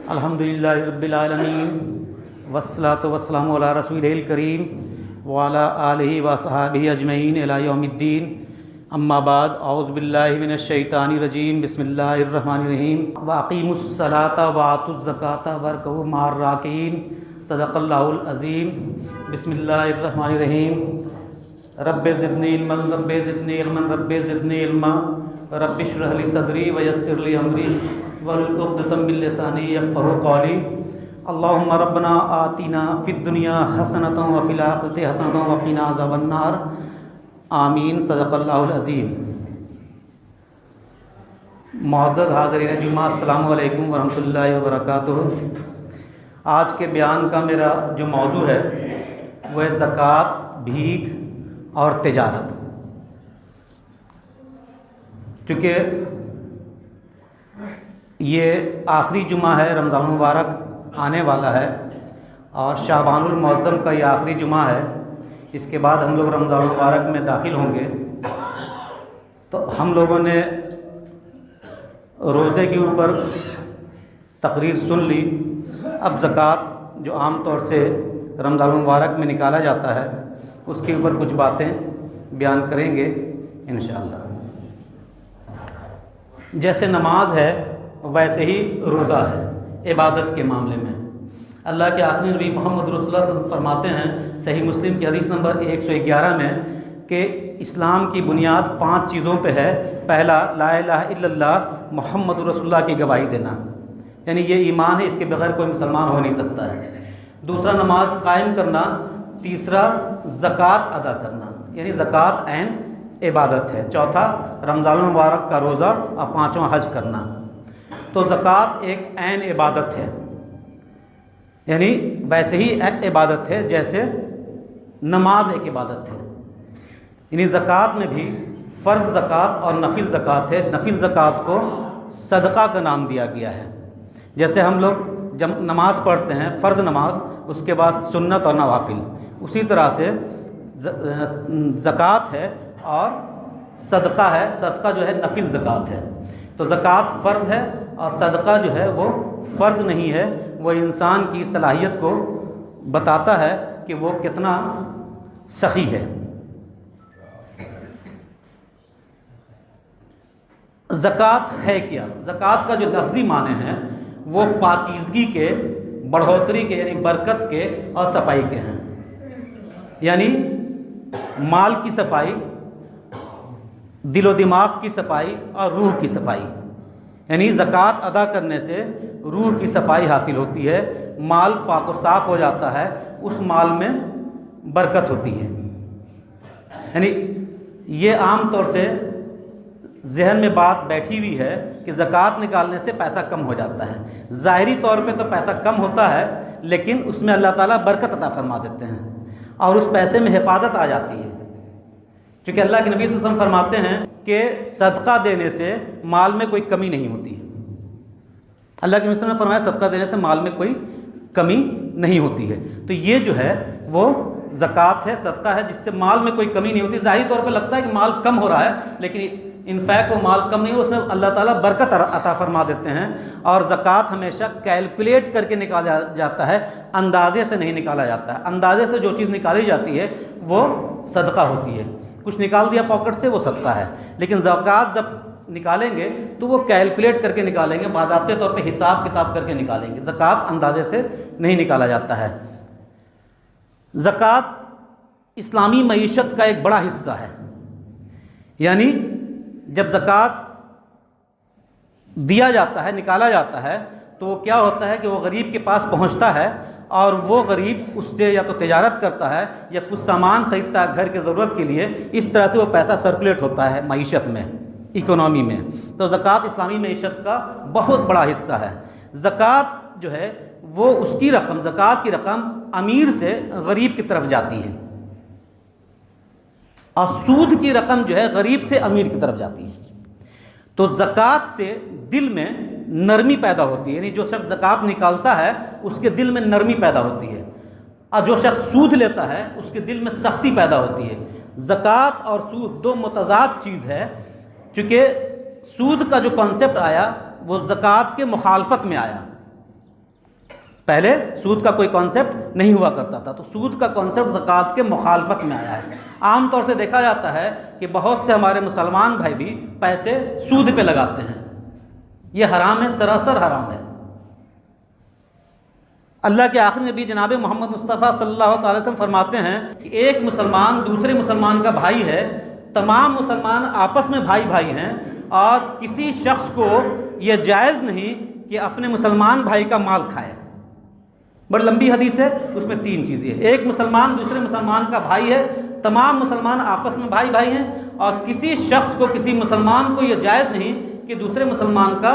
الحمدللہ رب العالمین والصلاة والسلام علی رسولہ الکریم وعلی آلہ وصحبہ اجمعین الی یوم الدین، اما بعد، اعوذ باللہ من الشیطان الرجیم، بسم اللہ الرحمن الرحیم۔ واقیموا الصلاۃ وآتوا الزکاۃ وارکعوا مع الراکعین، صدق اللہ العظیم۔ بسم اللہ الرحمن الرحیم۔ رب زدنی علما رب زدنی علما رب زدنی علما رب اشرح لی صدری ویسر لی امری واحلل عقدۃ من لسانی یفقہوا قولی۔ اللہم ربنا آتنا فی الدنیا حسنۃ وفی الآخرۃ حسنۃ وقنا عذاب النار، آمین، صدق اللہ العظیم۔ معزز حاضرین جمعہ، السلام علیکم ورحمۃ اللہ وبرکاتہ۔ آج کے بیان کا میرا جو موضوع ہے وہ ہے زکوٰۃ، بھیک اور تجارت۔ چونکہ یہ آخری جمعہ ہے، رمضان المبارک آنے والا ہے اور شعبان المعظم کا یہ آخری جمعہ ہے۔ اس کے بعد ہم لوگ رمضان المبارک میں داخل ہوں گے، تو ہم لوگوں نے روزے کے اوپر تقریر سن لی۔ اب زکوٰۃ جو عام طور سے رمضان المبارک میں نکالا جاتا ہے، اس کے اوپر کچھ باتیں بیان کریں گے انشاءاللہ۔ جیسے نماز ہے ویسے ہی روزہ ہے عبادت کے معاملے میں۔ اللہ کے آخری نبی محمد رسول اللہ صلی اللہ علیہ وسلم فرماتے ہیں صحیح مسلم کی حدیث نمبر 111 میں کہ اسلام کی بنیاد 5 چیزوں پہ ہے۔ پہلا، لا الہ الا اللہ محمد رسول اللہ کی گواہی دینا، یعنی یہ ایمان ہے، اس کے بغیر کوئی مسلمان ہو نہیں سکتا ہے۔ دوسرا، نماز قائم کرنا۔ تیسرا، زکوٰۃ ادا کرنا، یعنی زکوٰۃ عین عبادت ہے۔ چوتھا، رمضان المبارک کا روزہ، اور پانچواں حج کرنا۔ تو زکوٰۃ ایک عین عبادت ہے، یعنی ویسے ہی ایک عبادت ہے جیسے نماز ایک عبادت ہے۔ یعنی زکوٰۃ میں بھی فرض زکوٰۃ اور نفل زکوٰۃ ہے۔ نفل زکوٰۃ کو صدقہ کا نام دیا گیا ہے۔ جیسے ہم لوگ جب نماز پڑھتے ہیں فرض نماز، اس کے بعد سنت اور نوافل، اسی طرح سے زکوٰۃ ہے اور صدقہ ہے۔ صدقہ جو ہے نفل زکوٰۃ ہے۔ تو زکوٰۃ فرض ہے اور صدقہ جو ہے وہ فرض نہیں ہے، وہ انسان کی صلاحیت کو بتاتا ہے کہ وہ کتنا سخی ہے۔ زکوٰۃ ہے کیا؟ زکوٰۃ کا جو لفظی معنی ہے وہ پاکیزگی کے، بڑھوتری کے، یعنی برکت کے اور صفائی کے ہیں۔ یعنی مال کی صفائی، دل و دماغ کی صفائی اور روح کی صفائی۔ یعنی زکوٰۃ ادا کرنے سے روح کی صفائی حاصل ہوتی ہے، مال پاک و صاف ہو جاتا ہے، اس مال میں برکت ہوتی ہے۔ یعنی یہ عام طور سے ذہن میں بات بیٹھی ہوئی ہے کہ زکوٰۃ نکالنے سے پیسہ کم ہو جاتا ہے۔ ظاہری طور پہ تو پیسہ کم ہوتا ہے، لیکن اس میں اللہ تعالیٰ برکت عطا فرما دیتے ہیں اور اس پیسے میں حفاظت آ جاتی ہے۔ کیونکہ اللہ کے نبی صلی اللہ علیہ وسلم فرماتے ہیں کہ صدقہ دینے سے مال میں کوئی کمی نہیں ہوتی ہے۔ اللہ کے نبی صلی اللہ علیہ وسلم نے فرمایا صدقہ دینے سے مال میں کوئی کمی نہیں ہوتی ہے۔ تو یہ جو ہے وہ زکوٰۃ ہے، صدقہ ہے، جس سے مال میں کوئی کمی نہیں ہوتی۔ ظاہری طور پہ لگتا ہے کہ مال کم ہو رہا ہے، لیکن انفیکٹ وہ مال کم نہیں ہو، اس میں اللہ تعالیٰ برکت عطا فرما دیتے ہیں۔ اور زکوٰۃ ہمیشہ کیلکولیٹ کر کے نکالا جاتا ہے، اندازے سے نہیں نکالا جاتا ہے۔ اندازے سے جو چیز نکالی جاتی ہے وہ صدقہ ہوتی ہے۔ کچھ نکال دیا پاکٹ سے، وہ صدقہ ہے۔ لیکن زکوٰۃ جب نکالیں گے تو وہ کیلکولیٹ کر کے نکالیں گے، باضابطے طور پہ حساب کتاب کر کے نکالیں گے۔ زکوٰۃ اندازے سے نہیں نکالا جاتا ہے۔ زکوٰۃ اسلامی معیشت کا ایک بڑا حصہ ہے۔ یعنی جب زکوٰۃ دیا جاتا ہے، نکالا جاتا ہے، تو وہ کیا ہوتا ہے کہ وہ غریب کے پاس پہنچتا ہے اور وہ غریب اس سے یا تو تجارت کرتا ہے یا کچھ سامان خریدتا ہے گھر کی ضرورت کے لیے۔ اس طرح سے وہ پیسہ سرکولیٹ ہوتا ہے معیشت میں، اکنامی میں۔ تو زکوٰۃ اسلامی معیشت کا بہت بڑا حصہ ہے۔ زکوٰۃ جو ہے وہ اس کی رقم، زکوٰۃ کی رقم امیر سے غریب کی طرف جاتی ہے، اور سود کی رقم جو ہے غریب سے امیر کی طرف جاتی ہے۔ تو زکوٰۃ سے دل میں نرمی پیدا ہوتی ہے، یعنی جو شخص زکوٰۃ نکالتا ہے اس کے دل میں نرمی پیدا ہوتی ہے، اور جو شخص سود لیتا ہے اس کے دل میں سختی پیدا ہوتی ہے۔ زکوٰۃ اور سود دو متضاد چیز ہے، چونکہ سود کا جو کانسیپٹ آیا وہ زکوٰۃ کے مخالفت میں آیا، پہلے سود کا کوئی کانسیپٹ نہیں ہوا کرتا تھا، تو سود کا کانسیپٹ زکوٰۃ کے مخالفت میں آیا ہے۔ عام طور سے دیکھا جاتا ہے کہ بہت سے ہمارے مسلمان بھائی بھی پیسے سود پہ لگاتے ہیں، یہ حرام ہے، سراسر حرام ہے۔ اللہ کے آخری نبی جناب محمد مصطفیٰ صلی اللہ تعالی وسلم فرماتے ہیں کہ ایک مسلمان دوسرے مسلمان کا بھائی ہے، تمام مسلمان آپس میں بھائی بھائی ہیں، اور کسی شخص کو یہ جائز نہیں کہ اپنے مسلمان بھائی کا مال کھائے۔ بڑی لمبی حدیث ہے، اس میں 3 چیزیں ہیں۔ ایک مسلمان دوسرے مسلمان کا بھائی ہے، تمام مسلمان آپس میں بھائی بھائی ہیں، اور کسی شخص کو، کسی مسلمان کو یہ جائز نہیں کہ دوسرے مسلمان کا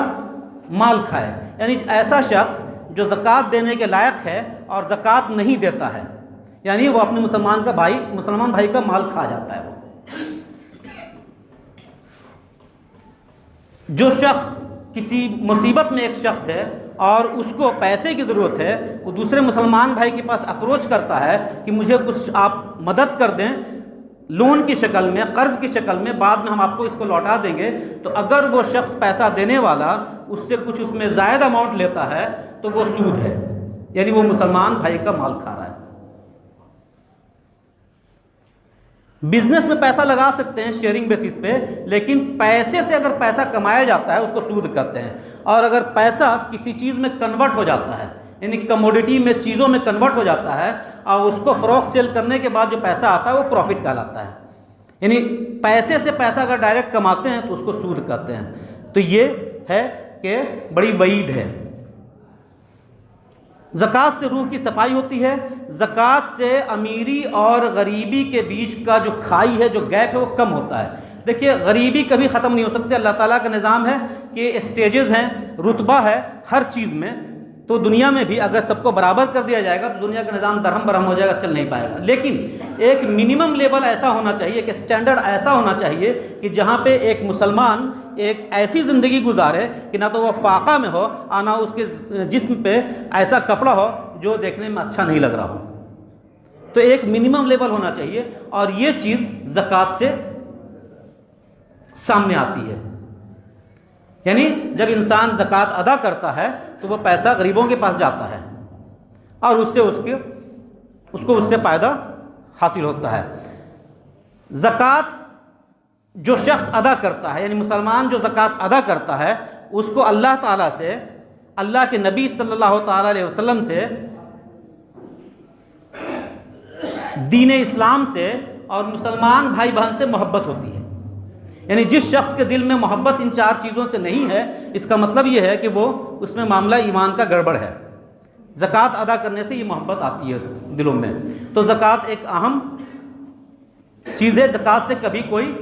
مال کھائے، یعنی ایسا شخص جو زکوٰۃ دینے کے لائق ہے اور زکوٰۃ نہیں دیتا ہے، یعنی وہ اپنے مسلمان بھائی کا مال کھا جاتا ہے۔ جو شخص کسی مصیبت میں ایک شخص ہے اور اس کو پیسے کی ضرورت ہے، وہ دوسرے مسلمان بھائی کے پاس اپروچ کرتا ہے کہ مجھے کچھ آپ مدد کر دیں لون کی شکل میں، قرض کی شکل میں، بعد میں ہم آپ کو اس کو لوٹا دیں گے، تو اگر وہ شخص پیسہ دینے والا اس سے کچھ اس میں زائد اماؤنٹ لیتا ہے تو وہ سود ہے، یعنی وہ مسلمان بھائی کا مال کھا رہا ہے۔ بزنس میں پیسہ لگا سکتے ہیں شیئرنگ بیسس پہ، لیکن پیسے سے اگر پیسہ کمایا جاتا ہے اس کو سود کہتے ہیں۔ اور اگر پیسہ کسی چیز میں کنورٹ ہو جاتا ہے، یعنی کموڈیٹی میں، چیزوں میں کنورٹ ہو جاتا ہے، اور اس کو فروخت سیل کرنے کے بعد جو پیسہ آتا ہے وہ پروفٹ کہلاتا ہے، یعنی پیسے سے پیسہ اگر ڈائریکٹ کماتے ہیں تو اس کو سود کہتے ہیں۔ تو یہ ہے کہ بڑی وعید ہے۔ زکوٰۃ سے روح کی صفائی ہوتی ہے، زکوٰۃ سے امیری اور غریبی کے بیچ کا جو کھائی ہے، جو گیپ ہے، وہ کم ہوتا ہے۔ دیکھیے غریبی کبھی ختم نہیں ہو سکتی، اللہ تعالیٰ کا نظام ہے کہ اسٹیجز ہیں، رتبہ ہے ہر چیز میں، تو دنیا میں بھی اگر سب کو برابر کر دیا جائے گا تو دنیا کا نظام درہم برہم ہو جائے گا، چل نہیں پائے گا۔ لیکن ایک منیمم لیول ایسا ہونا چاہیے، کہ اسٹینڈرڈ ایسا ہونا چاہیے کہ جہاں پہ ایک مسلمان ایک ایسی زندگی گزارے کہ نہ تو وہ فاقہ میں ہو اور نہ اس کے جسم پہ ایسا کپڑا ہو جو دیکھنے میں اچھا نہیں لگ رہا ہو۔ تو ایک منیمم لیول ہونا چاہیے، اور یہ چیز زکوٰۃ سے سامنے آتی ہے۔ یعنی جب انسان زکوٰۃ ادا کرتا ہے تو وہ پیسہ غریبوں کے پاس جاتا ہے، اور اس سے فائدہ حاصل ہوتا ہے۔ زکوٰۃ جو شخص ادا کرتا ہے، یعنی مسلمان جو زکوٰۃ ادا کرتا ہے، اس کو اللہ تعالیٰ سے، اللہ کے نبی صلی اللہ تعالیٰ علیہ وسلم سے، دین اسلام سے اور مسلمان بھائی بہن سے محبت ہوتی ہے۔ یعنی جس شخص کے دل میں محبت ان 4 چیزوں سے نہیں ہے، اس کا مطلب یہ ہے کہ وہ اس میں معاملہ ایمان کا گڑبڑ ہے۔ زکوٰۃ ادا کرنے سے یہ محبت آتی ہے دلوں میں۔ تو زکوٰۃ ایک اہم چیز ہے، زکوٰۃ سے کبھی کوئی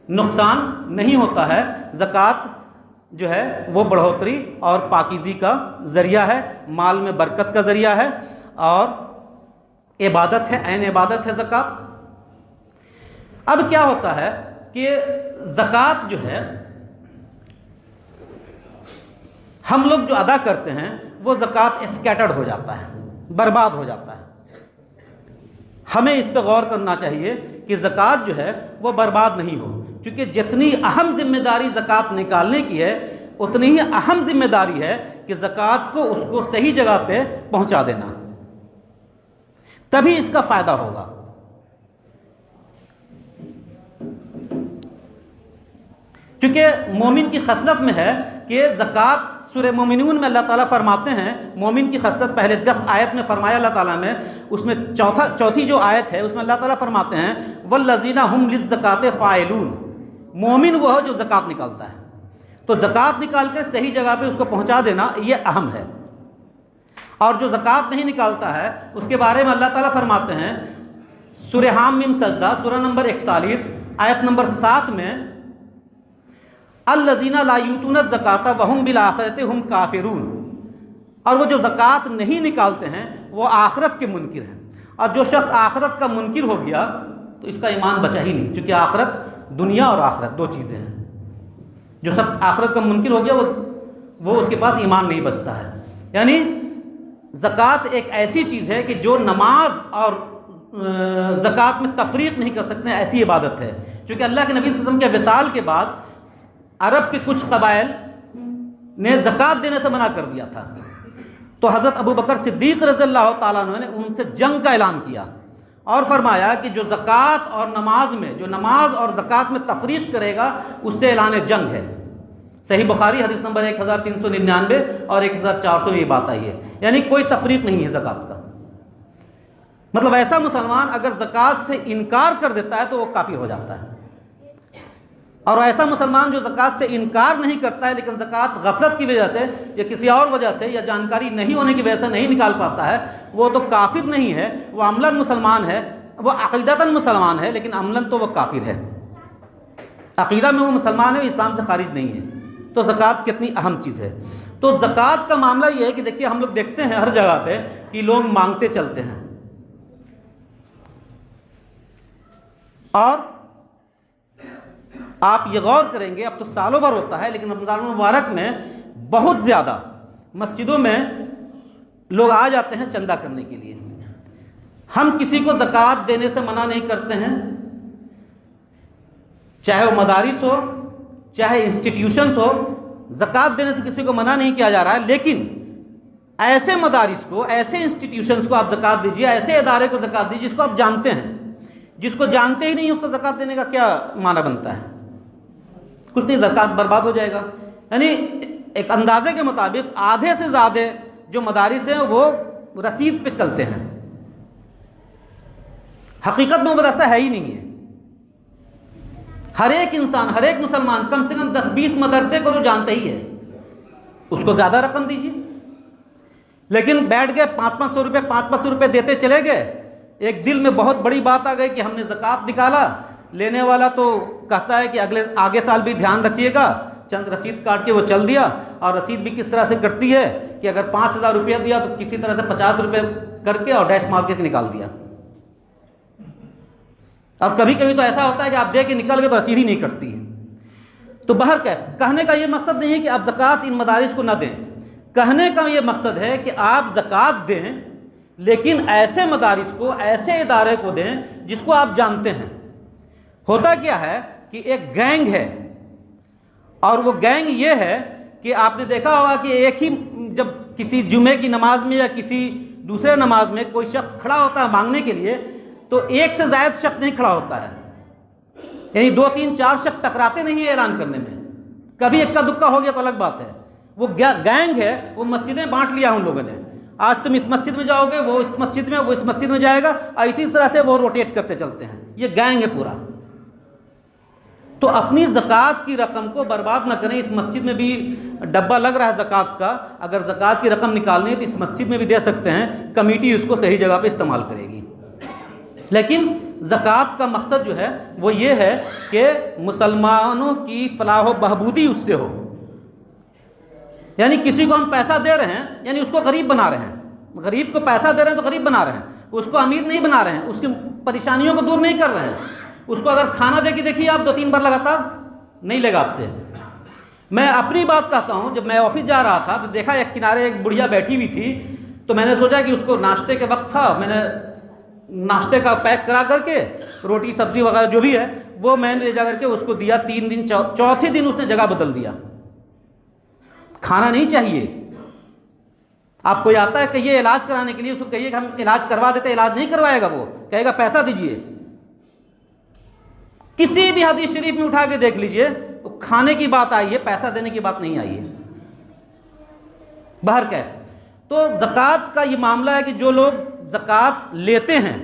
نقصان نہیں ہوتا ہے۔ زکوٰۃ جو ہے وہ بڑھوتری اور پاکیزی کا ذریعہ ہے، مال میں برکت کا ذریعہ ہے، اور عبادت ہے، عین عبادت ہے زکوٰۃ۔ اب کیا ہوتا ہے کہ زکوٰۃ جو ہے ہم لوگ جو ادا کرتے ہیں وہ زکوٰۃ اسکیٹرڈ ہو جاتا ہے، برباد ہو جاتا ہے۔ ہمیں اس پہ غور کرنا چاہیے کہ زکوٰۃ جو ہے وہ برباد نہیں ہو، کیونکہ جتنی اہم ذمہ داری زکوٰۃ نکالنے کی ہے، اتنی ہی اہم ذمہ داری ہے کہ زکوٰۃ کو اس کو صحیح جگہ پہ پہنچا دینا، تبھی اس کا فائدہ ہوگا۔ کیونکہ مومن کی خصلت میں ہے کہ زکوٰۃ، سورہ مومنون میں اللہ تعالیٰ فرماتے ہیں، مومن کی خصلت پہلے 10 آیت میں فرمایا اللہ تعالیٰ میں، اس میں چوتھی جو آیت ہے اس میں اللہ تعالیٰ فرماتے ہیں وَالَّذِينَ هُمْ لِلزَّكَاةِ فَاعِلُونَ، مومن وہ ہے جو زکوٰۃ نکالتا ہے۔ تو زکوٰۃ نکال کر صحیح جگہ پہ اس کو پہنچا دینا یہ اہم ہے، اور جو زکوٰۃ نہیں نکالتا ہے اس کے بارے میں اللہ تعالیٰ فرماتے ہیں سورہ حامیم سجدہ، سورہ نمبر 41 آیت نمبر 7 میں، الذین لا یؤتون الزکاۃ وہم بالآخرۃ ہم کافرون، اور وہ جو زکوٰۃ نہیں نکالتے ہیں وہ آخرت کے منکر ہیں۔ اور جو شخص آخرت کا منکر ہو گیا تو اس کا ایمان بچا ہی نہیں، کیونکہ آخرت، دنیا اور آخرت 2 چیزیں ہیں۔ جو شخص آخرت کا منکر ہو گیا وہ اس کے پاس ایمان نہیں بچتا ہے۔ یعنی زکوٰۃ ایک ایسی چیز ہے کہ جو نماز اور زکوٰۃ میں تفریق نہیں کر سکتے، ایسی عبادت ہے۔ چونکہ اللہ کے نبی صلی اللہ علیہ وسلم کے وصال کے بعد عرب کے کچھ قبائل نے زکوٰۃ دینے سے منع کر دیا تھا، تو حضرت ابو بکر صدیق رضی اللہ تعالیٰ عنہ نے ان سے جنگ کا اعلان کیا اور فرمایا کہ جو زکوٰۃ اور نماز میں، جو نماز اور زکوٰۃ میں تفریق کرے گا اس سے اعلان جنگ ہے۔ صحیح بخاری حدیث نمبر 1399 اور 1400 میں یہ بات آئی ہے، یعنی کوئی تفریق نہیں ہے زکوٰۃ کا۔ مطلب ایسا مسلمان اگر زکوٰۃ سے انکار کر دیتا ہے تو وہ کافر ہو جاتا ہے، اور ایسا مسلمان جو زکوٰۃ سے انکار نہیں کرتا ہے لیکن زکوٰۃ غفلت کی وجہ سے یا کسی اور وجہ سے یا جانکاری نہیں ہونے کی وجہ سے نہیں نکال پاتا ہے، وہ تو کافر نہیں ہے، وہ عملاً مسلمان ہے، وہ عقیدتاً مسلمان ہے لیکن عملاً تو وہ کافر ہے۔ عقیدہ میں وہ مسلمان ہے، اسلام سے خارج نہیں ہے۔ تو زکوٰۃ کتنی اہم چیز ہے۔ تو زکوٰۃ کا معاملہ یہ ہے کہ دیکھیے ہم لوگ دیکھتے ہیں ہر جگہ پہ کہ لوگ مانگتے چلتے ہیں، اور آپ یہ غور کریں گے اب تو سالوں بھر ہوتا ہے لیکن رمضان المبارک میں بہت زیادہ مسجدوں میں لوگ آ جاتے ہیں چندہ کرنے کے لیے۔ ہم کسی کو زکوٰۃ دینے سے منع نہیں کرتے ہیں، چاہے وہ مدارس ہو چاہے انسٹیٹیوشنز ہو، زکوٰۃ دینے سے کسی کو منع نہیں کیا جا رہا ہے، لیکن ایسے مدارس کو، ایسے انسٹیٹیوشنز کو آپ زکوٰۃ دیجیے، ایسے ادارے کو زکوٰۃ دیجیے جس کو آپ جانتے ہیں۔ جس کو جانتے ہی نہیں اس کو زکوٰۃ دینے کا کیا معنی بنتا ہے؟ کچھ نہیں، زکوٰۃ برباد ہو جائے گا۔ یعنی ایک اندازے کے مطابق آدھے سے زیادہ جو مدارس ہیں وہ رسید پہ چلتے ہیں، حقیقت میں وہ مدرسہ ہے ہی نہیں ہے۔ ہر ایک انسان، ہر ایک مسلمان کم سے کم 10-20 مدرسے کو تو جانتا ہی ہے، اس کو زیادہ رقم دیجیے۔ لیکن بیٹھ گئے 500 روپے 500 روپے دیتے چلے گئے، ایک دل میں بہت بڑی بات آ گئی کہ ہم نے زکوٰۃ نکالا، لینے والا تو کہتا ہے کہ آگے سال بھی دھیان رکھیے گا، چند رسید کاٹ کے وہ چل دیا، اور رسید بھی کس طرح سے کٹتی ہے کہ اگر 5000 روپیہ دیا تو کسی طرح سے 50 روپے کر کے اور ڈیش مار کے نکال دیا۔ اور کبھی کبھی تو ایسا ہوتا ہے کہ آپ دے کے نکل گئے تو رسید ہی نہیں کٹتی ہے۔ تو بہرکیف کہنے کا یہ مقصد نہیں ہے کہ آپ زکوٰۃ ان مدارس کو نہ دیں، کہنے کا یہ مقصد ہے کہ آپ زکوٰۃ دیں لیکن ایسے مدارس کو، ایسے ادارے کو دیں جس کو آپ جانتے ہیں۔ ہوتا کیا ہے کہ ایک گینگ ہے، اور وہ گینگ یہ ہے کہ آپ نے دیکھا ہوگا کہ ایک ہی جب کسی جمعے کی نماز میں یا کسی دوسرے نماز میں کوئی شخص کھڑا ہوتا ہے مانگنے کے لیے تو ایک سے زائد شخص نہیں کھڑا ہوتا ہے، یعنی 2-3-4 شخص ٹکراتے نہیں ہیں اعلان کرنے میں۔ کبھی اکا دکا ہو گیا تو الگ بات ہے، وہ گینگ ہے، وہ مسجدیں بانٹ لیا ان لوگوں نے، آج تم اس مسجد میں جاؤ گے، وہ اس مسجد میں، وہ اس مسجد میں جائے گا، اور اسی طرح سے وہ روٹیٹ کرتے چلتے ہیں، یہ گینگ ہے پورا۔ تو اپنی زکوٰۃ کی رقم کو برباد نہ کریں۔ اس مسجد میں بھی ڈبہ لگ رہا ہے زکوٰۃ کا، اگر زکوٰۃ کی رقم نکالنی ہے تو اس مسجد میں بھی دے سکتے ہیں، کمیٹی اس کو صحیح جگہ پہ استعمال کرے گی۔ لیکن زکوٰۃ کا مقصد جو ہے وہ یہ ہے کہ مسلمانوں کی فلاح و بہبودی اس سے ہو، یعنی کسی کو ہم پیسہ دے رہے ہیں یعنی اس کو غریب بنا رہے ہیں، غریب کو پیسہ دے رہے ہیں تو غریب بنا رہے ہیں، اس کو امیر نہیں بنا رہے ہیں، اس کی پریشانیوں کو دور نہیں کر رہے ہیں۔ اس کو اگر کھانا دے کے دیکھیے آپ 2-3 بار لگاتار نہیں لے گا آپ سے۔ میں اپنی بات کہتا ہوں، جب میں آفس جا رہا تھا تو دیکھا ایک کنارے ایک بڑھیا بیٹھی ہوئی تھی، تو میں نے سوچا کہ اس کو ناشتے کے وقت تھا، میں نے ناشتے کا پیک کرا کر کے روٹی سبزی وغیرہ جو بھی ہے وہ میں نے لے جا کر کے اس کو دیا۔ 3 دن، چوتھے دن اس نے جگہ بدل دیا۔ کھانا نہیں چاہیے، آپ کو آتا ہے کہ یہ علاج کرانے کے لیے، اس کو کہیے کہ ہم علاج کروا دیتے، علاج نہیں کروائے گا، وہ کہے گا پیسہ دیجئے۔ کسی بھی حدیث شریف میں اٹھا کے دیکھ لیجئے، وہ کھانے کی بات آئی ہے، پیسہ دینے کی بات نہیں آئی ہے۔ بہرکیف تو زکوٰۃ کا یہ معاملہ ہے کہ جو لوگ زکوٰۃ لیتے ہیں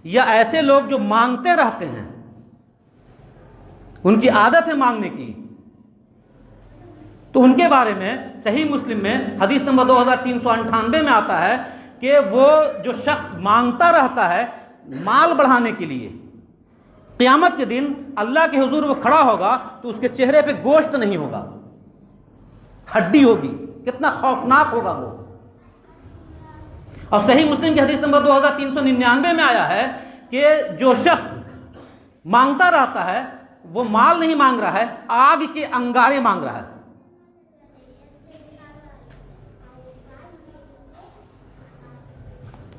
یا ایسے لوگ جو مانگتے رہتے ہیں، ان کی عادت ہے مانگنے کی، تو ان کے بارے میں صحیح مسلم میں حدیث نمبر 2398 میں آتا ہے کہ وہ جو شخص مانگتا رہتا ہے مال بڑھانے کے لیے، قیامت کے دن اللہ کے حضور وہ کھڑا ہوگا تو اس کے چہرے پہ گوشت نہیں ہوگا، ہڈی ہوگی۔ کتنا خوفناک ہوگا وہ۔ اور صحیح مسلم کی حدیث نمبر 2399 میں آیا ہے کہ جو شخص مانگتا رہتا ہے وہ مال نہیں مانگ رہا ہے، آگ کے انگارے مانگ رہا ہے۔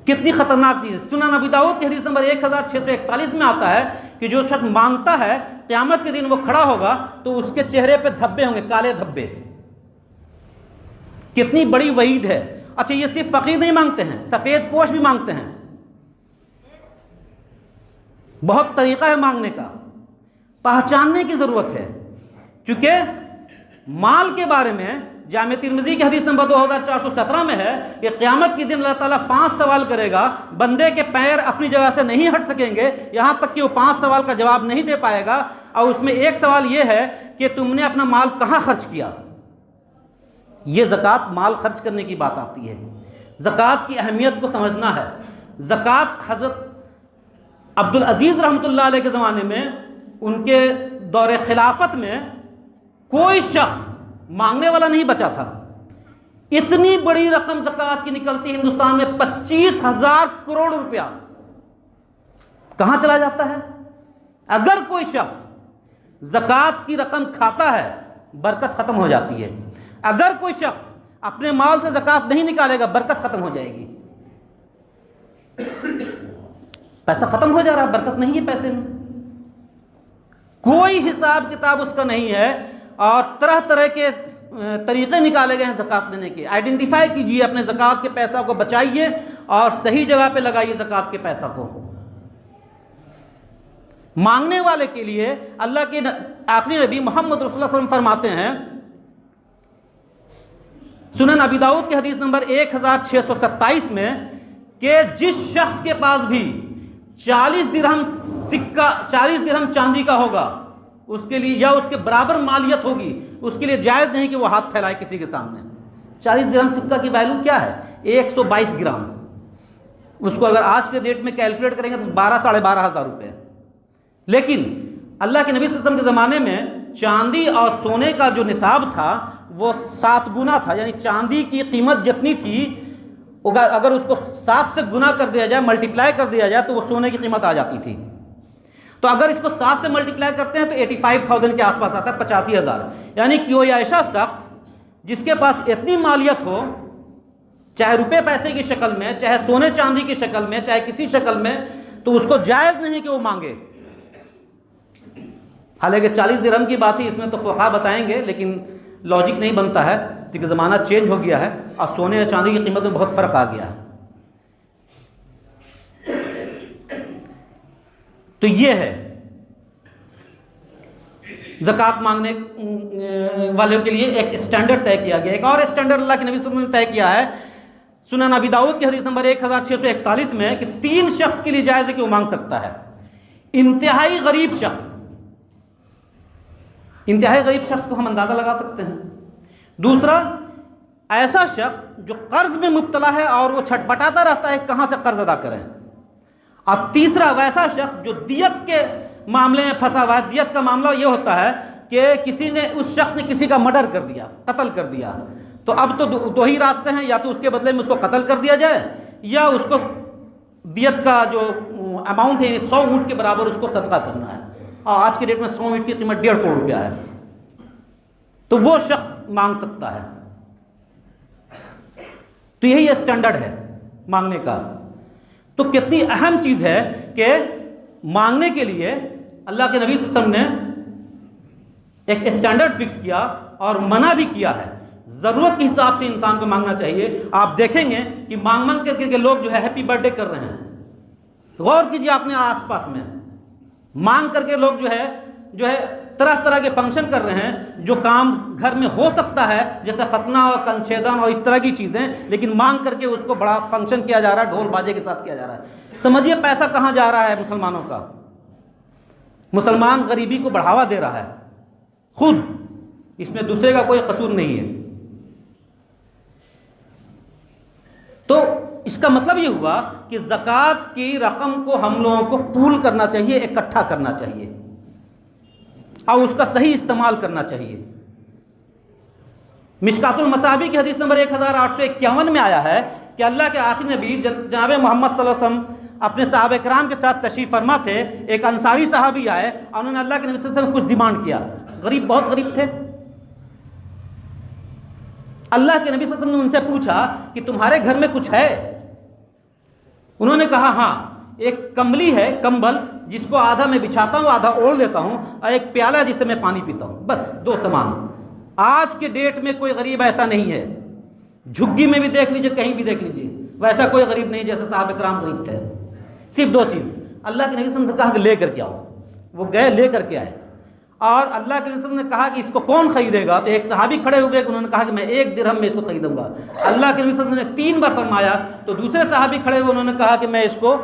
کتنی خطرناک چیز ہے۔ سنن ابی داؤد کی حدیث نمبر 1641 میں آتا ہے کہ جو شخص مانگتا ہے قیامت کے دن وہ کھڑا ہوگا تو اس کے چہرے پہ دھبے ہوں گے، کالے دھبے۔ کتنی بڑی وعید ہے۔ اچھا یہ صرف فقیر نہیں مانگتے ہیں، سفید پوش بھی مانگتے ہیں. بہت طریقہ ہے مانگنے کا، پہچاننے کی ضرورت ہے. کیونکہ مال کے بارے میں جامع ترمذی کی حدیث نمبر 2417 میں ہے کہ قیامت کے دن اللہ تعالیٰ 5 سوال کرے گا، بندے کے پیر اپنی جگہ سے نہیں ہٹ سکیں گے یہاں تک کہ وہ 5 سوال کا جواب نہیں دے پائے گا. اور اس میں ایک سوال یہ ہے کہ تم نے اپنا مال کہاں خرچ کیا. یہ زکوٰۃ مال خرچ کرنے کی بات آتی ہے. زکوٰۃ کی اہمیت کو سمجھنا ہے. زکوٰۃ حضرت عبدالعزیز رحمۃ اللہ علیہ کے زمانے میں، ان کے دور خلافت میں کوئی شخص مانگنے والا نہیں بچا تھا. اتنی بڑی رقم زکوٰۃ کی نکلتی ہندوستان میں، 25,000 کروڑ روپیہ کہاں چلا جاتا ہے؟ اگر کوئی شخص زکوٰۃ کی رقم کھاتا ہے برکت ختم ہو جاتی ہے. اگر کوئی شخص اپنے مال سے زکوٰۃ نہیں نکالے گا برکت ختم ہو جائے گی. پیسہ ختم ہو جا رہا ہے، برکت نہیں ہے پیسے میں، کوئی حساب کتاب اس کا نہیں ہے. اور طرح طرح کے طریقے نکالے گئے ہیں زکوٰۃ لینے کے. آئیڈینٹیفائی کیجئے اپنے زکوٰۃ کے پیسہ کو، بچائیے اور صحیح جگہ پہ لگائیے زکوٰۃ کے پیسہ کو. مانگنے والے کے لیے اللہ کے آخری نبی محمد رسول اللہ صلی اللہ علیہ وسلم فرماتے ہیں، سنن ابی داؤد کی حدیث نمبر 1627 میں، کہ جس شخص کے پاس بھی 40 درہم سکہ، 40 درہم چاندی کا ہوگا، اس کے لیے یا اس کے برابر مالیت ہوگی، اس کے لیے جائز نہیں کہ وہ ہاتھ پھیلائے کسی کے سامنے. 40 درہم سکہ کی ویلیو کیا ہے؟ 122 گرام. اس کو اگر آج کے ڈیٹ میں کیلکولیٹ کریں گے تو 12,500 روپے. لیکن اللہ کے نبی صلی اللہ علیہ وسلم کے زمانے میں چاندی اور سونے کا جو نصاب تھا وہ 7 گنا تھا. یعنی چاندی کی قیمت جتنی تھی اگر اس کو 7 سے گنا کر دیا جائے، ملٹیپلائی کر دیا جائے، تو وہ سونے کی قیمت آ جاتی تھی. تو اگر اس کو 7 سے ملٹیپلائی کرتے ہیں تو 85,000 کے آس پاس آتا ہے، 85,000. یعنی کہ کوئی ایسا شخص جس کے پاس اتنی مالیت ہو، چاہے روپے پیسے کی شکل میں، چاہے سونے چاندی کی شکل میں، چاہے کسی شکل میں، تو اس کو جائز نہیں کہ وہ مانگے. حالانکہ 40 درہم کی بات ہی اس میں تو فقہا بتائیں گے، لیکن لاجک نہیں بنتا ہے کیونکہ زمانہ چینج ہو گیا ہے اور سونے اور چاندی کی قیمت میں بہت فرق آ گیا ہے. تو یہ ہے زکوٰۃ مانگنے والوں کے لیے ایک اسٹینڈرڈ طے کیا گیا. ایک اور اسٹینڈرڈ اللہ کے نبی صلی اللہ علیہ وسلم نے طے کیا ہے سنن ابی داؤد کی حدیث نمبر 1641 میں، کہ 3 شخص کے لیے جائز ہے کہ وہ مانگ سکتا ہے. انتہائی غریب شخص، انتہائی غریب شخص کو ہم اندازہ لگا سکتے ہیں. دوسرا، ایسا شخص جو قرض میں مبتلا ہے اور وہ چھٹپٹاتا رہتا ہے کہاں سے قرض ادا کریں. اور تیسرا، ویسا شخص جو دیت کے معاملے میں پھنسا ہوا ہے. دیت کا معاملہ یہ ہوتا ہے کہ کسی نے، اس شخص نے کسی کا مرڈر کر دیا، قتل کر دیا، تو اب تو 2 ہی راستے ہیں، یا تو اس کے بدلے میں اس کو قتل کر دیا جائے، یا اس کو دیت کا جو اماؤنٹ ہے 100 اونٹ کے برابر اس کو صدقہ کرنا ہے. اور آج کے ڈیٹ میں 100 اونٹ کی قیمت 1.5 کروڑ روپیہ ہے. تو وہ شخص مانگ سکتا ہے. تو یہی اسٹینڈرڈ ہے مانگنے کا. تو کتنی اہم چیز ہے کہ مانگنے کے لیے اللہ کے نبی صلی اللہ علیہ وسلم نے ایک اسٹینڈرڈ فکس کیا اور منع بھی کیا ہے. ضرورت کے حساب سے انسان کو مانگنا چاہیے. آپ دیکھیں گے کہ مانگ کر کے لوگ جو ہے ہیپی برتھ ڈے کر رہے ہیں. غور کیجیے اپنے آس پاس میں، مانگ کر کے لوگ جو ہے طرح طرح کے فنکشن کر رہے ہیں. جو کام گھر میں ہو سکتا ہے جیسے ختنہ اور کنچھیدن اور اس طرح کی چیزیں، لیکن مانگ کر کے اس کو بڑا فنکشن کیا جا رہا ہے، ڈھول باجے کے ساتھ کیا جا رہا ہے. سمجھیے پیسہ کہاں جا رہا ہے مسلمانوں کا. مسلمان غریبی کو بڑھاوا دے رہا ہے خود، اس میں دوسرے کا کوئی قصور نہیں ہے. تو اس کا مطلب یہ ہوا کہ زکوٰۃ کی رقم کو ہم لوگوں کو پول کرنا چاہیے، اکٹھا کرنا چاہیے اور اس کا صحیح استعمال کرنا چاہیے. مشکات المصابیح کی حدیث نمبر 1851 میں آیا ہے کہ اللہ کے آخری نبی جناب محمد صلی اللہ علیہ وسلم اپنے صحابہ کرام کے ساتھ تشریف فرما تھے. ایک انصاری صحابی آئے اور انہوں نے اللہ کے نبی صلی اللہ علیہ وسلم کچھ ڈیمانڈ کیا. غریب، بہت غریب تھے. اللہ کے نبی صلی اللہ علیہ وسلم نے ان سے پوچھا کہ تمہارے گھر میں کچھ ہے؟ انہوں نے کہا ہاں، ایک کمبلی ہے، کمبل، جس کو آدھا میں بچھاتا ہوں، آدھا اوڑھ لیتا ہوں، اور ایک پیالہ جس سے میں پانی پیتا ہوں. بس 2 سامان. آج کے ڈیٹ میں کوئی غریب ایسا نہیں ہے جھگی میں بھی دیکھ لیجئے، کہیں بھی دیکھ لیجئے، ویسا کوئی غریب نہیں جیسے صحابہ کرام غریب تھے۔ صرف 2 چیز اللہ کے نبی صلی اللہ علیہ وسلم سے کہا کہ لے کر کے آؤ، وہ گئے لے کر کے آئے، اور اللہ کے نبی صلی اللہ علیہ وسلم نے کہا کہ اس کو کون خریدے گا؟ تو ایک صحابی کھڑے ہوئے کہ انہوں نے کہا کہ میں 1 درہم میں اس کو خریدوں گا۔ اللہ کے نبی صلی اللہ علیہ وسلم نے 3 بار فرمایا تو دوسرے صحابی کھڑے ہوئے، انہوں نے کہا کہ میں اس کو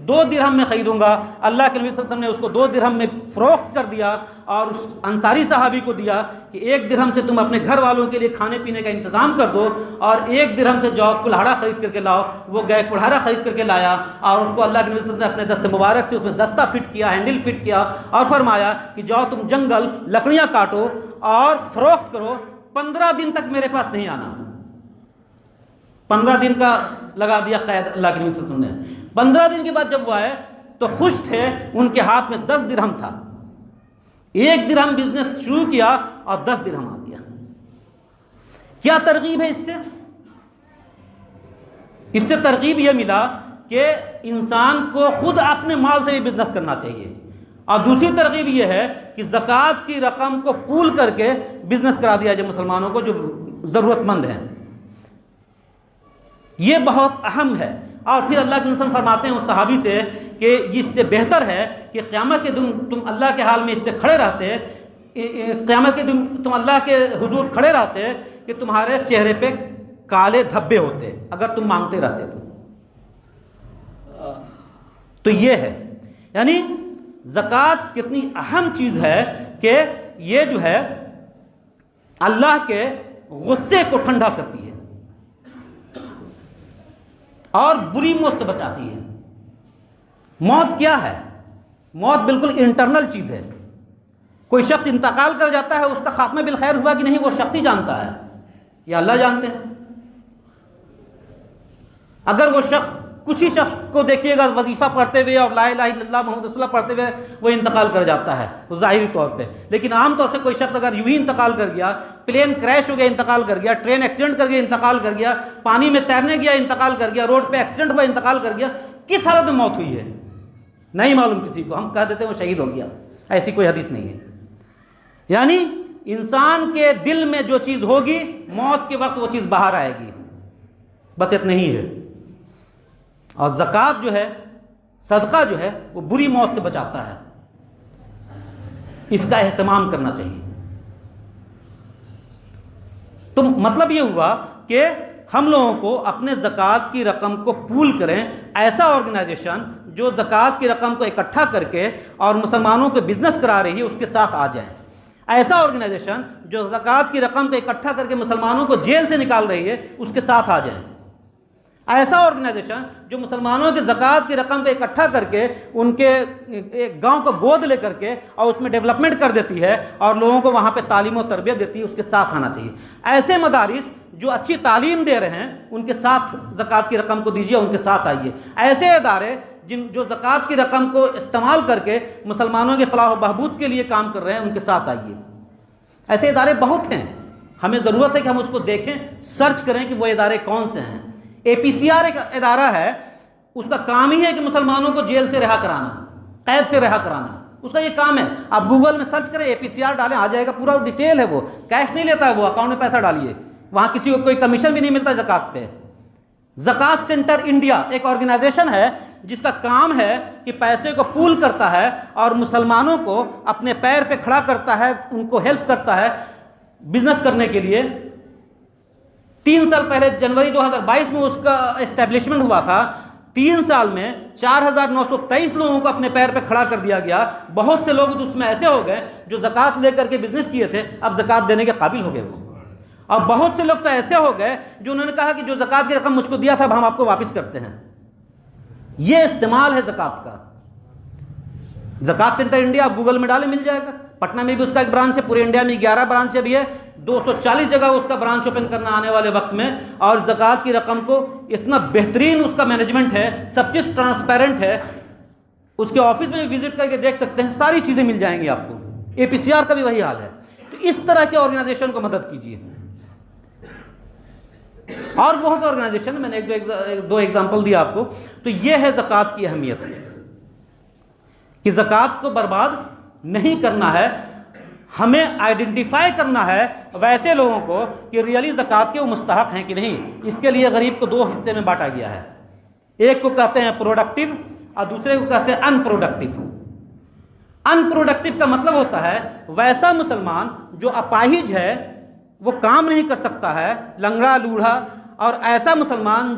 2 درہم میں خریدوں گا۔ اللہ کے نبی صلی اللہ علیہ وسلم نے اس کو 2 درہم میں فروخت کر دیا، اور اس انصاری صحابی کو دیا کہ 1 درہم سے تم اپنے گھر والوں کے لیے کھانے پینے کا انتظام کر دو، اور 1 درہم سے جاؤ کلہاڑا خرید کر کے لاؤ۔ وہ گئے کلہاڑا خرید کر کے لایا، اور اس کو اللہ کے نبی صلی اللہ علیہ وسلم نے اپنے دست مبارک سے اس میں دستہ فٹ کیا، ہینڈل فٹ کیا، اور فرمایا کہ جاؤ تم جنگل لکڑیاں کاٹو اور فروخت کرو، 15 دن تک میرے پاس نہیں آنا۔ 15 دن کا لگا دیا قید اللہ کے نبی صلی اللہ علیہ وسلم نے۔ 15 دن کے بعد جب وہ آئے تو خوش تھے، ان کے ہاتھ میں 10 درہم تھا۔ 1 درہم بزنس شروع کیا اور 10 درہم آ گیا۔ کیا ترغیب ہے اس سے ترغیب یہ ملا کہ انسان کو خود اپنے مال سے بھی بزنس کرنا چاہیے، اور دوسری ترغیب یہ ہے کہ زکوٰۃ کی رقم کو پول کر کے بزنس کرا دیا جائے مسلمانوں کو جو ضرورت مند ہیں۔ یہ بہت اہم ہے۔ اور پھر اللہ کے نبی فرماتے ہیں اس صحابی سے کہ اس سے بہتر ہے کہ قیامت کے دن تم اللہ کے حال میں اس سے کھڑے رہتے، قیامت کے دن تم اللہ کے حضور کھڑے رہتے کہ تمہارے چہرے پہ کالے دھبے ہوتے اگر تم مانگتے رہتے تو یہ ہے، یعنی زکوٰۃ کتنی اہم چیز ہے کہ یہ جو ہے اللہ کے غصے کو ٹھنڈا کرتی ہے اور بری موت سے بچاتی ہے۔ موت کیا ہے؟ موت بالکل انٹرنل چیز ہے۔ کوئی شخص انتقال کر جاتا ہے، اس کا خاتمہ بالخیر ہوا کہ نہیں وہ شخص ہی جانتا ہے، یا اللہ جانتے ہیں۔ اگر وہ شخص، کچھ ہی شخص کو دیکھیے گا وظیفہ پڑھتے ہوئے اور لا الہ الا اللہ محمد رسول اللہ پڑھتے ہوئے وہ انتقال کر جاتا ہے وہ ظاہری طور پہ، لیکن عام طور سے کوئی شخص اگر یوں ہی انتقال کر گیا، پلین کریش ہو گیا انتقال کر گیا، ٹرین ایکسیڈنٹ کر گیا انتقال کر گیا، پانی میں تیرنے گیا انتقال کر گیا، روڈ پہ ایکسیڈنٹ ہوا انتقال کر گیا، کس حالت میں موت ہوئی ہے نہیں معلوم کسی کو، ہم کہہ دیتے ہیں وہ شہید ہو گیا، ایسی کوئی حدیث نہیں ہے۔ یعنی انسان کے دل میں جو چیز ہوگی موت کے وقت وہ چیز باہر آئے گی، بس اتنا ہی ہے۔ اور زکوٰۃ جو ہے، صدقہ جو ہے، وہ بری موت سے بچاتا ہے، اس کا اہتمام کرنا چاہیے۔ تو مطلب یہ ہوا کہ ہم لوگوں کو اپنے زکوٰۃ کی رقم کو پول کریں، ایسا آرگنائزیشن جو زکوٰۃ کی رقم کو اکٹھا کر کے اور مسلمانوں کو بزنس کرا رہی ہے اس کے ساتھ آ جائیں، ایسا آرگنائزیشن جو زکوٰۃ کی رقم کو اکٹھا کر کے مسلمانوں کو جیل سے نکال رہی ہے اس کے ساتھ آ جائیں، ایسا آرگنائزیشن جو مسلمانوں کے زکوٰۃ کی رقم کو اکٹھا کر کے ان کے گاؤں کو گود لے کر کے اور اس میں ڈیولپمنٹ کر دیتی ہے اور لوگوں کو وہاں پہ تعلیم و تربیت دیتی ہے، اس کے ساتھ آنا چاہیے۔ ایسے مدارس جو اچھی تعلیم دے رہے ہیں ان کے ساتھ زکوٰۃ کی رقم کو دیجیے، ان کے ساتھ آئیے۔ ایسے ادارے جو زکوٰۃ کی رقم کو استعمال کر کے مسلمانوں کے فلاح و بہبود کے لیے کام کر رہے ہیں ان کے ساتھ آئیے۔ ایسے ادارے بہت ہیں، ہمیں ضرورت ہے کہ ہم اس کو دیکھیں، سرچ کریں کہ وہ ادارے کون سے ہیں۔ APCR ایک ادارہ ہے، اس کا کام ہی ہے کہ مسلمانوں کو جیل سے رہا کرانا، قید سے رہا کرانا، اس کا یہ کام ہے۔ آپ گوگل میں سرچ کریں APCR ڈالیں، آ جائے گا، پورا ڈیٹیل ہے، وہ کیش نہیں لیتا ہے، وہ اکاؤنٹ میں پیسہ ڈالیے، وہاں کسی کو کوئی کمیشن بھی نہیں ملتا زکوٰۃ پہ۔ زکوٰۃ سینٹر انڈیا ایک آرگنائزیشن ہے جس کا کام ہے کہ پیسے کو پول کرتا ہے اور مسلمانوں کو اپنے پیر پہ کھڑا کرتا ہے، ان کو ہیلپ کرتا ہے بزنس کرنے کے لیے۔ 3 سال پہلے جنوری 2022 میں اس کا اسٹیبلشمنٹ ہوا تھا۔ 3 سال میں 4923 لوگوں کو اپنے پیر پہ کھڑا کر دیا گیا۔ بہت سے لوگ اس میں ایسے ہو گئے جو زکوٰۃ لے کر کے بزنس کیے تھے، اب زکوٰۃ دینے کے قابل ہو گئے وہ، اور بہت سے لوگ تو ایسے ہو گئے جو انہوں نے کہا کہ جو زکوٰۃ کی رقم مجھ کو دیا تھا اب ہم آپ کو واپس کرتے ہیں۔ یہ استعمال ہے زکوٰۃ کا۔ زکوٰۃ سینٹر انڈیا آپ گوگل میں ڈالیں، مل جائے گا۔ پٹنہ میں بھی اس کا ایک برانچ ہے، پورے انڈیا میں 11 برانچ بھی ہے، 240 جگہ اس کا برانچ اوپن کرنا آنے والے وقت میں، اور زکوٰۃ کی رقم کو اتنا بہترین اس کا مینجمنٹ ہے، سب چیز ٹرانسپیرنٹ ہے۔ اس کے آفس میں بھی وزٹ کر کے دیکھ سکتے ہیں، ساری چیزیں مل جائیں گی آپ کو۔ APCR کا بھی وہی حال ہے۔ تو اس طرح کے آرگنائزیشن کو مدد کیجیے۔ اور بہت آرگنائزیشن، میں نے ایک دو ایگزامپل دیا آپ کو۔ تو یہ ہے زکوٰۃ کی اہمیت کہ زکوٰۃ کو برباد نہیں کرنا ہے، ہمیں آئیڈینٹیفائی کرنا ہے ویسے لوگوں کو کہ ریئلی زکوٰۃ کے وہ مستحق ہیں کہ نہیں. اس کے لیے غریب کو 2 حصے میں بانٹا گیا ہے. ایک کو کہتے ہیں پروڈکٹیو اور دوسرے کو کہتے ہیں ان پروڈکٹیو. ان پروڈکٹیو کا مطلب ہوتا ہے ویسا مسلمان جو اپاہج ہے، وہ کام نہیں کر سکتا ہے، لنگڑا لوڑھا، اور ایسا مسلمان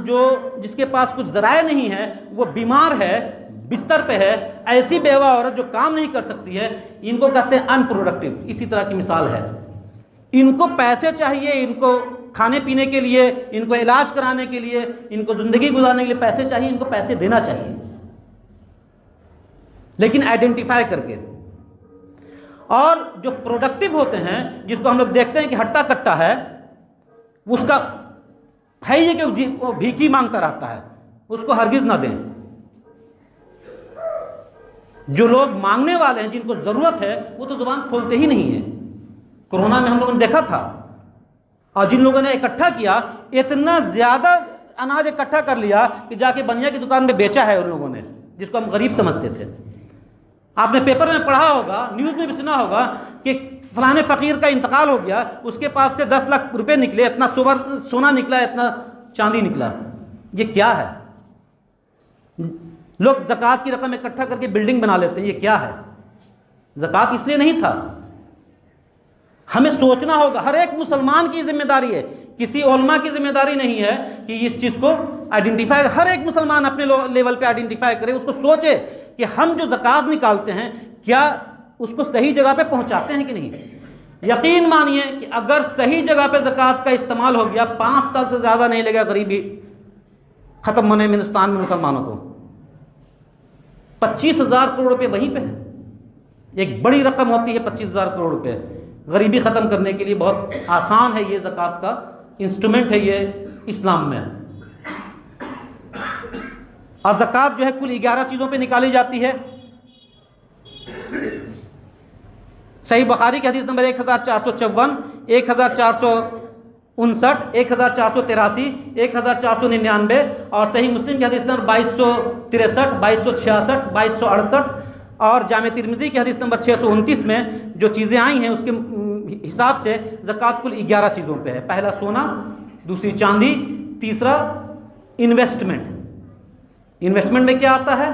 جس کے پاس کچھ ذرائع نہیں ہے، وہ بیمار ہے، بستر پہ ہے، ایسی بیوہ عورت جو کام نہیں کر سکتی ہے، ان کو کہتے ہیں ان پروڈکٹیو. اسی طرح کی مثال ہے. ان کو پیسے چاہیے، ان کو کھانے پینے کے لیے، ان کو علاج کرانے کے لیے، ان کو زندگی گزارنے کے لیے پیسے چاہیے، ان کو پیسے دینا چاہیے، لیکن آئیڈینٹیفائی کر کے. اور جو پروڈکٹیو ہوتے ہیں، جس کو ہم لوگ دیکھتے ہیں کہ ہٹا کٹا ہے، اس کا ہے یہ کہ وہ بھیکی مانگتا رہتا ہے، اس کو ہرگز نہ دیں. جو لوگ مانگنے والے ہیں، جن کو ضرورت ہے، وہ تو زبان کھولتے ہی نہیں ہیں. کورونا میں ہم لوگوں نے دیکھا تھا. اور جن لوگوں نے اکٹھا کیا، اتنا زیادہ اناج اکٹھا کر لیا کہ جا کے بنیا کی دکان میں بیچا ہے ان لوگوں نے، جس کو ہم غریب سمجھتے تھے. آپ نے پیپر میں پڑھا ہوگا، نیوز میں بھی سنا ہوگا کہ فلاں فقیر کا انتقال ہو گیا، اس کے پاس سے 10 لاکھ روپے نکلے، اتنا سونا نکلا، اتنا چاندی نکلا. یہ کیا ہے؟ لوگ زکوٰۃ کی رقم اکٹھا کر کے بلڈنگ بنا لیتے ہیں. یہ کیا ہے؟ زکوٰۃ اس لیے نہیں تھا. ہمیں سوچنا ہوگا. ہر ایک مسلمان کی ذمہ داری ہے، کسی علماء کی ذمہ داری نہیں ہے کہ اس چیز کو آئیڈینٹیفائی. ہر ایک مسلمان اپنے لیول پہ آئیڈینٹیفائی کرے، اس کو سوچے کہ ہم جو زکوٰۃ نکالتے ہیں کیا اس کو صحیح جگہ پہ پہنچاتے ہیں کہ نہیں. یقین مانیے کہ اگر صحیح جگہ پہ زکوٰۃ کا استعمال ہو گیا، 5 سال سے زیادہ نہیں لگا غریبی ختم ہونے میں ہندوستان میں مسلمانوں کو. 25,000 کروڑ روپے وہیں پہ ہیں. ایک بڑی رقم ہوتی ہے 25,000 کروڑ روپے. غریبی ختم کرنے کے لیے بہت آسان ہے. یہ زکوٰۃ کا انسٹرومنٹ ہے یہ اسلام میں. اور زکوٰۃ جو ہے کل 11 چیزوں پہ نکالی جاتی ہے. صحیح بخاری کی حدیث نمبر 1454، 1459، 1483، 1499، اور صحیح مسلم کی حدیث نمبر 2263، 2266، 2268، اور جامع ترمذی کی حدیث نمبر 629 میں جو چیزیں آئی ہیں اس کے حساب سے زکوٰۃ کل 11 چیزوں پہ ہے. پہلا سونا، دوسری چاندی، تیسرا انویسٹمنٹ. انویسٹمنٹ میں کیا آتا ہے؟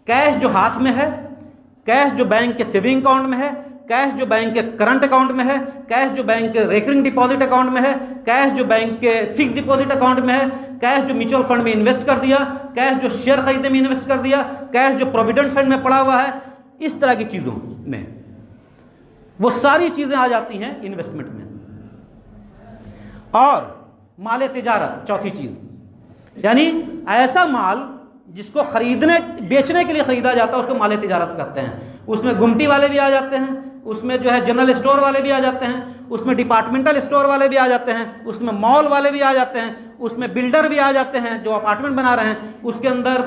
کیش جو ہاتھ میں ہے، کیش جو بینک کے سیونگ اکاؤنٹ میں ہے، کیش جو بینک کے کرنٹ اکاؤنٹ میں ہے، کیش جو بینک کے ریکرنگ ڈپازٹ اکاؤنٹ میں ہے، کیش جو بینک کے فکس ڈپازٹ اکاؤنٹ میں ہے، کیش جو میوچل فنڈ میں انویسٹ کر دیا، کیش جو شیئر خریدنے میں انویسٹ کر دیا، کیش جو پروویڈنٹ فنڈ میں پڑا ہوا ہے. اس طرح کی چیزوں میں وہ ساری چیزیں آ جاتی ہیں انویسٹمنٹ میں. اور مال تجارت، چوتھی چیز، یعنی ایسا مال جس کو بیچنے کے لیے خریدا جاتا ہے اس کو مال تجارت کہتے ہیں. اس میں گمٹی والے بھی آ جاتے ہیں، اس میں جو ہے جنرل اسٹور والے بھی آ جاتے ہیں، اس میں ڈپارٹمنٹل اسٹور والے بھی آ جاتے ہیں، اس میں مال والے بھی آ جاتے ہیں، اس میں بلڈر بھی آ جاتے ہیں جو اپارٹمنٹ بنا رہے ہیں، اس کے اندر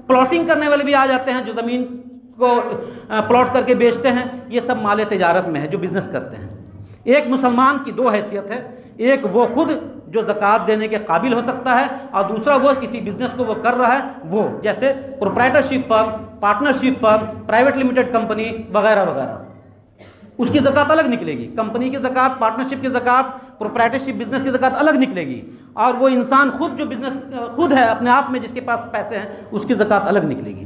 پلاٹنگ کرنے والے بھی آ جاتے ہیں جو زمین کو پلاٹ کر کے بیچتے ہیں. یہ سب مال تجارت میں ہے جو بزنس کرتے ہیں. ایک مسلمان کی 2 حیثیت ہے، ایک وہ خود جو زکوٰۃ دینے کے قابل ہو سکتا ہے، اور دوسرا وہ کسی بزنس کو وہ کر رہا ہے، وہ جیسے پروپرائٹرشپ فرم، partnership firm, private limited company وغیرہ وغیرہ. اس کی زکوٰۃ الگ نکلے گی. کمپنی کی زکوٰۃ، پارٹنرشپ کی زکوٰۃ، پروپرائٹرشپ بزنس کی زکوٰۃ الگ نکلے گی. اور وہ انسان خود جو بزنس خود ہے اپنے آپ میں، جس کے پاس پیسے ہیں، اس کی زکوٰۃ الگ نکلے گی.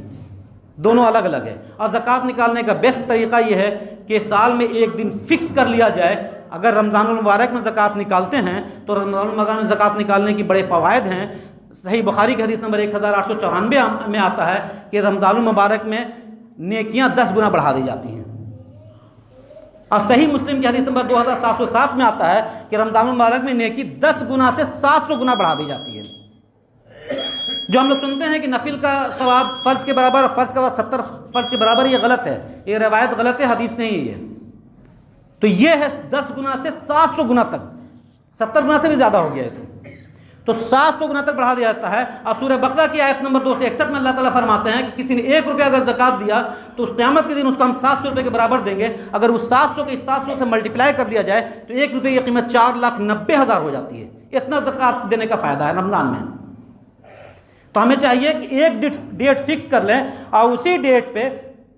دونوں الگ الگ ہے. اور زکوٰۃ نکالنے کا بیسٹ طریقہ یہ ہے کہ سال میں ایک دن فکس کر لیا جائے. اگر رمضان المبارک میں زکوٰۃ نکالتے ہیں تو رمضان المبارک میں زکوٰۃ نکالنے کی بڑے فوائد ہیں. صحیح بخاری کی حدیث نمبر 1894 میں آتا ہے کہ رمضان المبارک میں نیکیاں 10 گنا بڑھا دی جاتی ہیں. اور صحیح مسلم کی حدیث نمبر 2707 میں آتا ہے کہ رمضان المبارک میں نیکی 10 گنا سے 700 گنا بڑھا دی جاتی ہے. جو ہم لوگ سنتے ہیں کہ نفل کا ثواب فرض کے برابر، فرض کا ثواب 70 فرض کے برابر، یہ غلط ہے. یہ روایت غلط ہے، حدیث نہیں ہے یہ. تو یہ ہے 10 گنا سے 700 گنا تک. 70 گنا سے بھی زیادہ ہو گیا ہے. تو 700 گنا تک بڑھا دیا جاتا ہے. اور سورہ بقرہ کی آیت نمبر 261 میں اللہ تعالیٰ فرماتے ہیں کہ کسی نے 1 روپیہ اگر زکوٰۃ دیا تو اس قیامت کے دن اس کو ہم 700 روپے کے برابر دیں گے. اگر اس 700 کے 700 سے ملٹیپلائی کر دیا جائے تو 1 روپے کی قیمت 4,90,000 ہو جاتی ہے. اتنا زکوٰۃ دینے کا فائدہ ہے رمضان میں. تو ہمیں چاہیے کہ ایک ڈیٹ فکس کر لیں اور اسی ڈیٹ پہ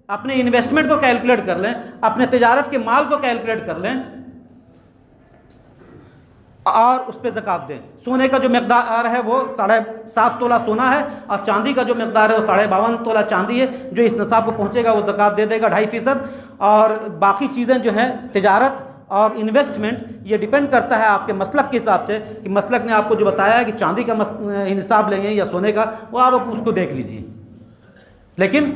اپنے انویسٹمنٹ کو کیلکولیٹ کر لیں، اپنے تجارت کے مال کو کیلکولیٹ کر لیں اور اس پہ زکوٰۃ دیں۔ سونے کا جو مقدار ہے وہ 7.5 تولہ سونا ہے، اور چاندی کا جو مقدار ہے وہ 52.5 تولہ چاندی ہے۔ جو اس نصاب کو پہنچے گا وہ زکوٰۃ دے دے گا 2.5%، اور باقی چیزیں جو ہیں تجارت اور انویسٹمنٹ، یہ ڈیپینڈ کرتا ہے آپ کے مسلک کے حساب سے، کہ مسلک نے آپ کو جو بتایا ہے کہ چاندی کا نصاب لیں گے یا سونے کا، وہ آپ اس کو دیکھ لیجیے۔ لیکن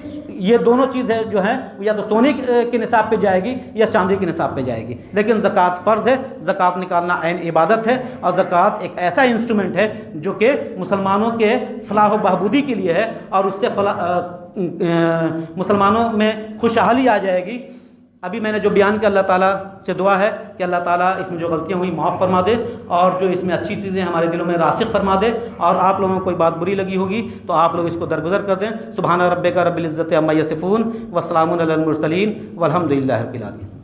یہ دونوں چیزیں جو ہیں یا تو سونے کے نصاب پہ جائے گی یا چاندی کے نصاب پہ جائے گی، لیکن زکوٰۃ فرض ہے، زکوٰۃ نکالنا عین عبادت ہے، اور زکوٰۃ ایک ایسا انسٹرومنٹ ہے جو کہ مسلمانوں کے فلاح و بہبودی کے لیے ہے، اور اس سے مسلمانوں میں خوشحالی آ جائے گی۔ ابھی میں نے جو بیان کیا، اللہ تعالیٰ سے دعا ہے کہ اللہ تعالیٰ اس میں جو غلطیاں ہوئی معاف فرما دے، اور جو اس میں اچھی چیزیں ہمارے دلوں میں راسخ فرما دے، اور آپ لوگوں کو کوئی بات بری لگی ہوگی تو آپ لوگ اس کو درگزر کر دیں۔ سبحان ربک رب العزت عما یصفون وسلام علی المرسلین والحمد للہ رب العالمین۔